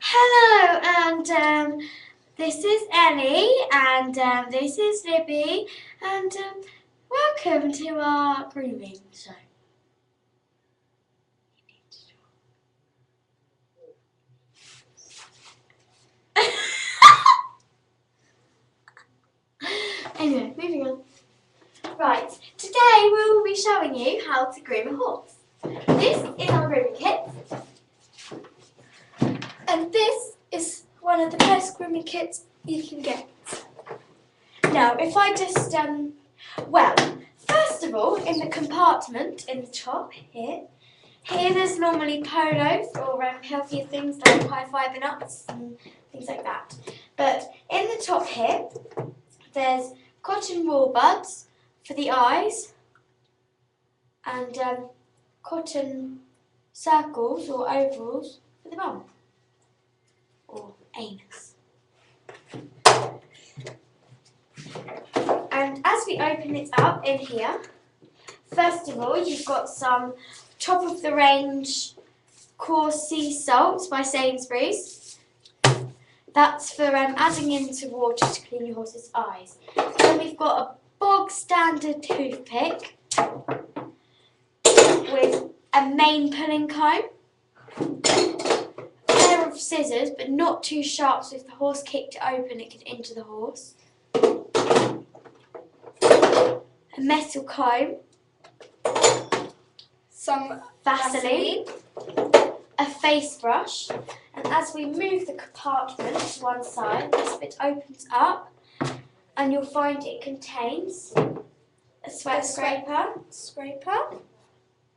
Hello, and this is Ellie, and this is Libby, and welcome to our grooming show. Anyway, moving on. Right, today we will be showing you how to groom a horse. This is our grooming kit, and this is one of the best grooming kits you can get. Now, if I just, well, first of all, in the compartment in the top here there's normally polos or healthier things like high fibre nuts and things like that. But in the top here, there's cotton wool buds for the eyes and cotton circles or ovals for the bum or anus. And as we open it up in here, first of all, you've got some top of the range coarse sea salt by Sainsbury's. That's for adding into water to clean your horse's eyes. Then we've got a bog standard toothpick with a main pulling comb, a pair of scissors but not too sharp, so if the horse kicked it open it could injure the horse, a metal comb, some Vaseline, a face brush, and as we move the compartment to one side, this bit opens up and you'll find it contains a sweat scraper,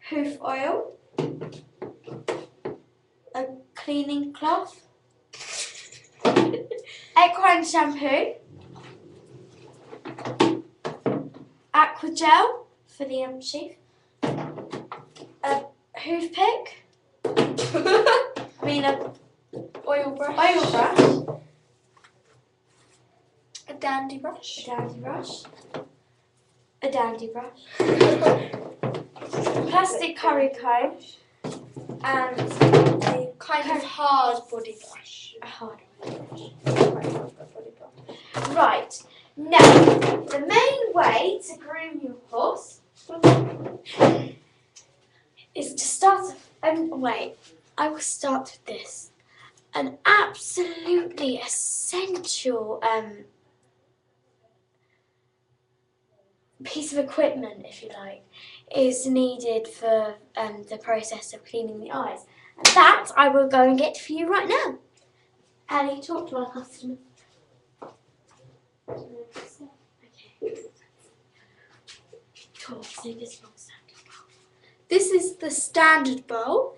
hoof oil, a cleaning cloth, equine shampoo, aqua gel for the sheath, a hoof pick, a oil brush, a dandy brush, plastic curry comb, and a kind of hard body brush. Right, now the main way to groom your horse is to start. I will start with this. An absolutely essential piece of equipment, if you like, is needed for the process of cleaning the eyes. And that I will go and get for you right now. Ali, talk to our customer. Okay. Talk, say this long standard bowl. This is the standard bowl,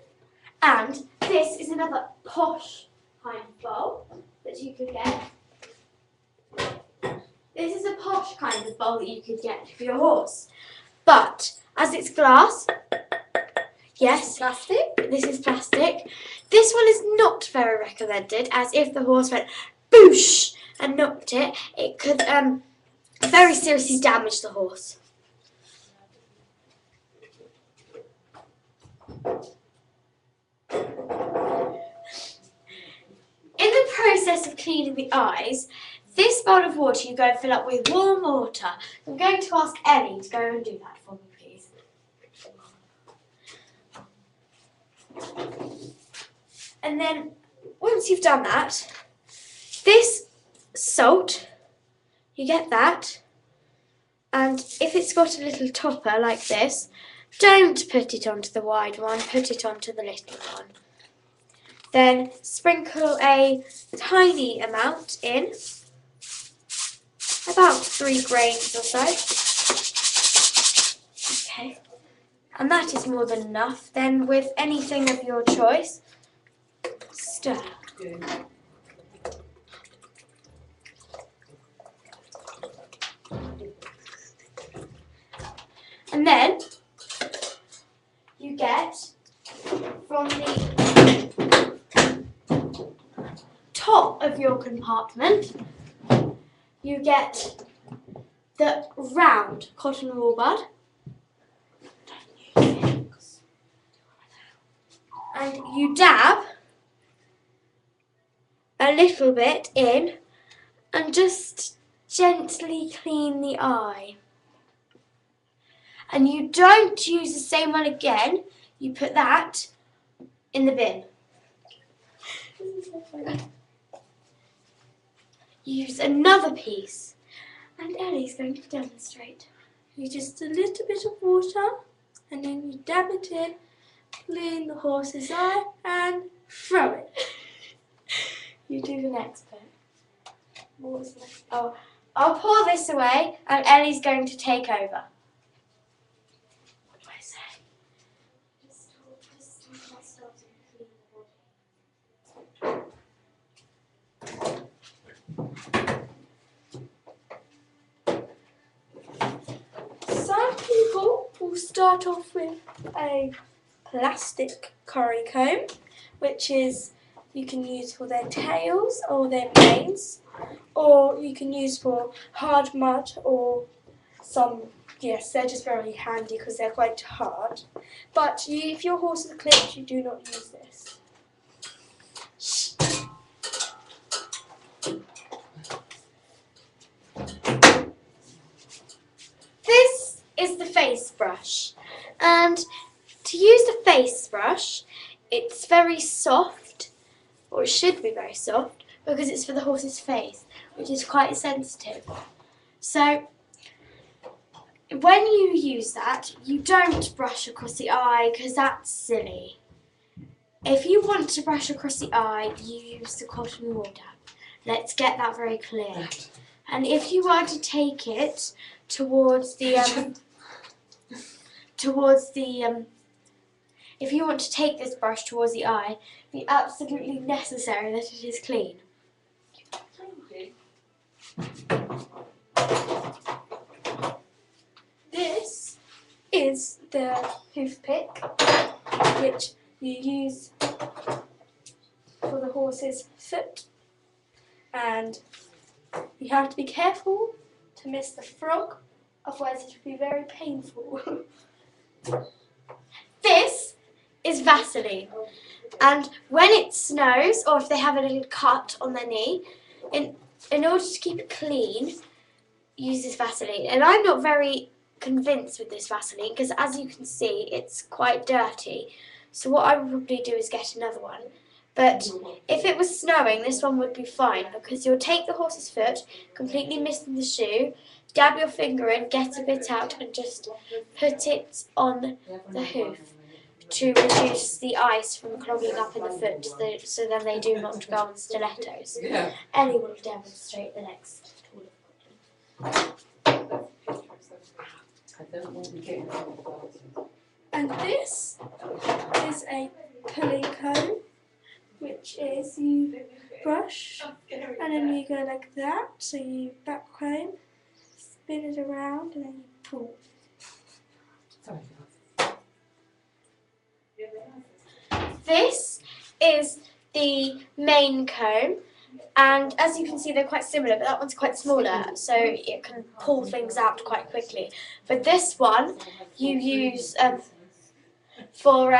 and this is another posh kind of bowl that you could get. This is a posh kind of bowl that you could get for your horse. But as it's glass, yes, this is plastic. This one is not very recommended, as if the horse went boosh and knocked it, it could very seriously damage the horse. In the process of cleaning the eyes, this bowl of water you go and fill up with warm water. I'm going to ask Ellie to go and do that for me, please. And then, once you've done that, this salt, you get that, and if it's got a little topper like this, don't put it onto the wide one, put it onto the little one. Then sprinkle a tiny amount in, about 3 grains or so. Okay, and that is more than enough. Then with anything of your choice, stir. And then you get from the top of your compartment, you get the round cotton wool bud, and you dab a little bit in and just gently clean the eye. And you don't use the same one again, you put that in the bin. This is so funny. Use another piece, and Ellie's going to demonstrate. You just a little bit of water, and then you dab it in, clean the horse's eye, and throw it. You do the next bit. What was next? Oh, I'll pour this away, and Ellie's going to take over. What do I say? Just myself to clean the body. Some people will start off with a plastic curry comb, which is you can use for their tails or their manes, or you can use for hard mud or some, yes, they're just very handy because they're quite hard. But if your horse is clipped, you do not use this. This is the face brush, and to use the face brush, it's very soft, or it should be very soft, because it's for the horse's face, which is quite sensitive. So when you use that, you don't brush across the eye because that's silly. If you want to brush across the eye, you use the cotton wool dab. Let's get that very clear. And if you want to take it towards the if you want to take this brush towards the eye, it's absolutely necessary that it is clean. This is the hoof pick, which you use for the horse's foot, and you have to be careful to miss the frog, otherwise it will be very painful. This is Vaseline, and when it snows or if they have a little cut on their knee, in order to keep it clean, use this Vaseline. And I'm not very convinced with this Vaseline because, as you can see, it's quite dirty. So what I would probably do is get another one. But if it was snowing, this one would be fine because you'll take the horse's foot, completely missing the shoe, dab your finger in, get a bit out, and just put it on the hoof to reduce the ice from clogging up in the foot, so then they do not go on stilettos. Yeah. Ellie will demonstrate the next tool. And this is a pulling comb, which is you brush and then you go like that, so you back comb, spin it around, and then you pull. This is the main comb, and as you can see they're quite similar, but that one's quite smaller, so it can pull things out quite quickly. But this one you use for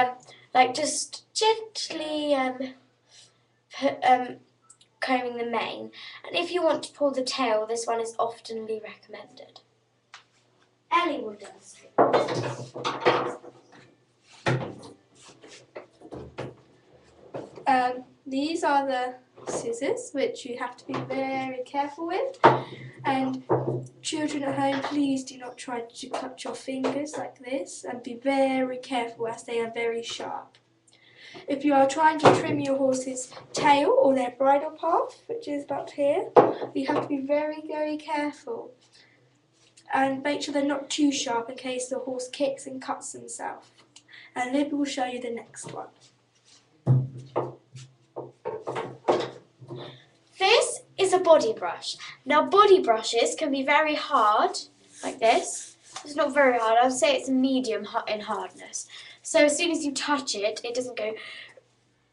like just gently combing the mane, and if you want to pull the tail, this one is oftenly recommended. Ellie will demonstrate. These are the scissors, which you have to be very careful with, and children at home, please do not try to cut your fingers like this, and be very careful as they are very sharp. If you are trying to trim your horse's tail or their bridle path, which is about here, you have to be very, very careful and make sure they're not too sharp in case the horse kicks and cuts himself. And Libby will show you the next one. This is a body brush. Now body brushes can be very hard, like this. It's not very hard, I would say it's a medium in hardness. So as soon as you touch it, it doesn't go,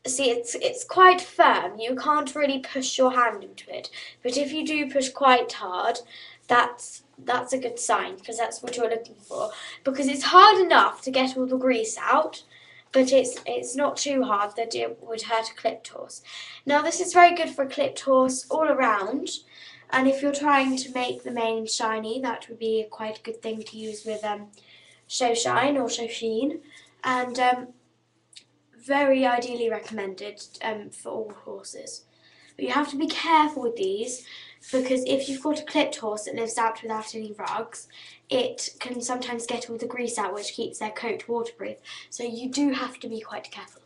see it's quite firm, you can't really push your hand into it. But if you do push quite hard, that's a good sign, because that's what you're looking for. Because it's hard enough to get all the grease out, but it's not too hard that it would hurt a clipped horse. Now this is very good for a clipped horse all around, and if you're trying to make the mane shiny, that would be quite a good thing to use with Show Shine or Show Sheen, and very ideally recommended for all horses. But you have to be careful with these, because if you've got a clipped horse that lives out without any rugs, it can sometimes get all the grease out, which keeps their coat waterproof. So you do have to be quite careful.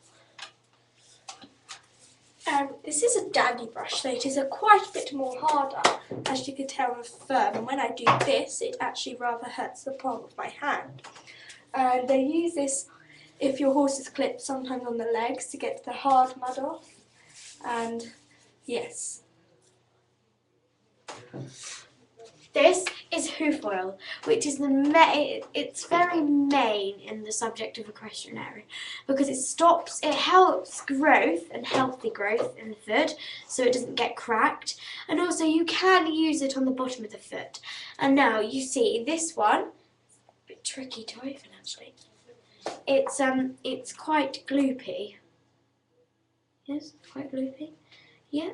This is a dandy brush, so it is quite a bit more harder, as you can tell, with firm. And when I do this, it actually rather hurts the palm of my hand. And they use this if your horse is clipped, sometimes on the legs, to get the hard mud off. And yes. This is hoof oil, which is it's very main in the subject of equestrian, because it helps growth and healthy growth in the foot, so it doesn't get cracked, and also you can use it on the bottom of the foot. And now you see this one, a bit tricky to open actually. It's quite gloopy. Yes, quite gloopy. Yeah.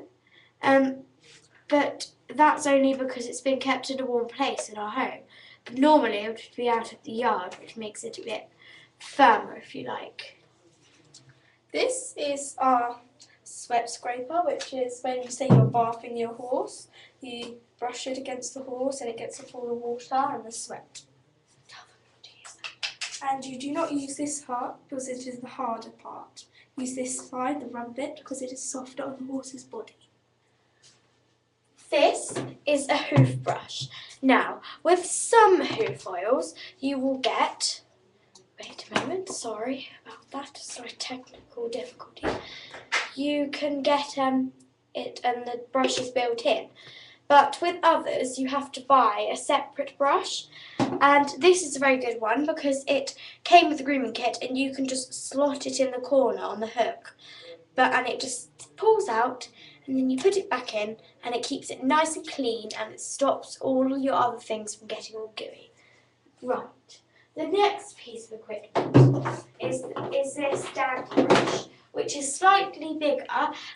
But that's only because it's been kept in a warm place in our home. But normally it would be out of the yard, which makes it a bit firmer, if you like. This is our sweat scraper, which is when you say you're bathing your horse, you brush it against the horse and it gets off all the water and the sweat. Tell them not to use that. And you do not use this part because it is the harder part. Use this side, the rubber bit, because it is softer on the horse's body. This is a hoof brush. Now, with some hoof oils, you will get, wait a moment, sorry about that, sorry, technical difficulty. You can get it and the brush is built in. But with others, you have to buy a separate brush. And this is a very good one because it came with the grooming kit and you can just slot it in the corner on the hook. And it just pulls out, and then you put it back in, and it keeps it nice and clean, and it stops all your other things from getting all gooey. Right, the next piece of equipment is this dandy brush, which is slightly bigger,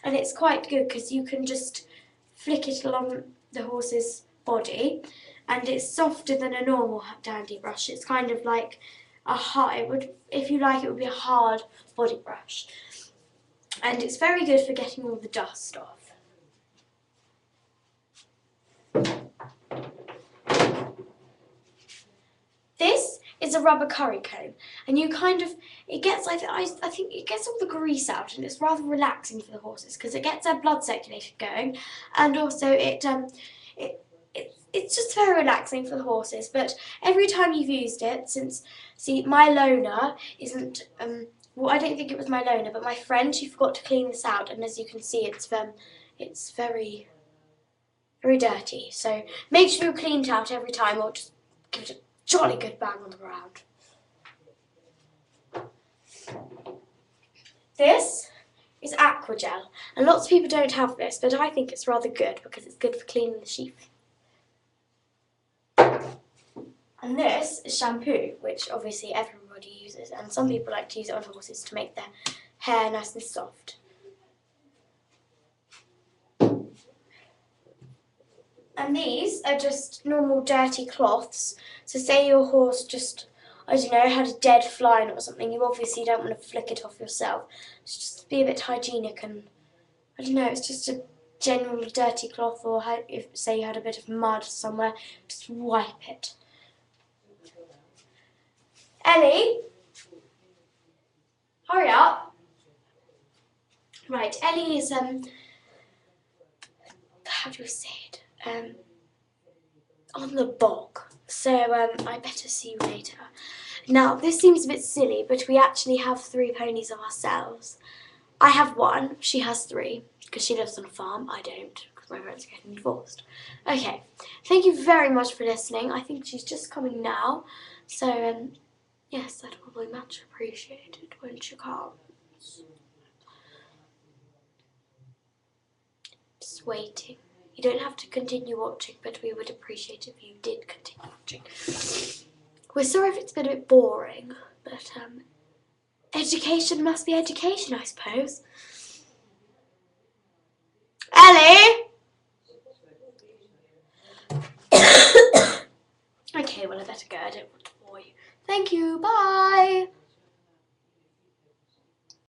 and it's quite good because you can just flick it along the horse's body, and it's softer than a normal dandy brush. It's kind of like a hard, if you like, it would be a hard body brush. And it's very good for getting all the dust off. This is a rubber curry comb, and you kind of, it gets, I think it gets all the grease out, and it's rather relaxing for the horses because it gets their blood circulation going, and also it's just very relaxing for the horses. But every time you've used it, my loaner isn't, well, I don't think it was my loaner, but my friend, she forgot to clean this out, and as you can see, it's very, very dirty. So make sure you clean it out every time, or just give it a jolly good bang on the ground. This is aqua gel, and lots of people don't have this, but I think it's rather good because it's good for cleaning the sheath. And this is shampoo, which obviously everybody uses, and some people like to use it on horses to make their hair nice and soft. And these are just normal dirty cloths. So say your horse just, I don't know, had a dead fly in it or something, you obviously don't want to flick it off yourself. It's just be a bit hygienic, and I don't know, it's just a general dirty cloth, or if say you had a bit of mud somewhere, just wipe it. Ellie, hurry up. Right, Ellie is, how do you say it? On the bog. So I better see you later. Now, this seems a bit silly, but we actually have 3 ponies of ourselves. I have 1, she has 3, because she lives on a farm. I don't, because my parents are getting divorced. Okay, thank you very much for listening. I think she's just coming now. So, yes, that'd probably much appreciated when she comes. Just waiting. You don't have to continue watching, but we would appreciate if you did continue watching. We're sorry if it's been a bit boring, but education must be education, I suppose. Ellie! Okay, well, I better go. I don't want to bore you. Thank you. Bye.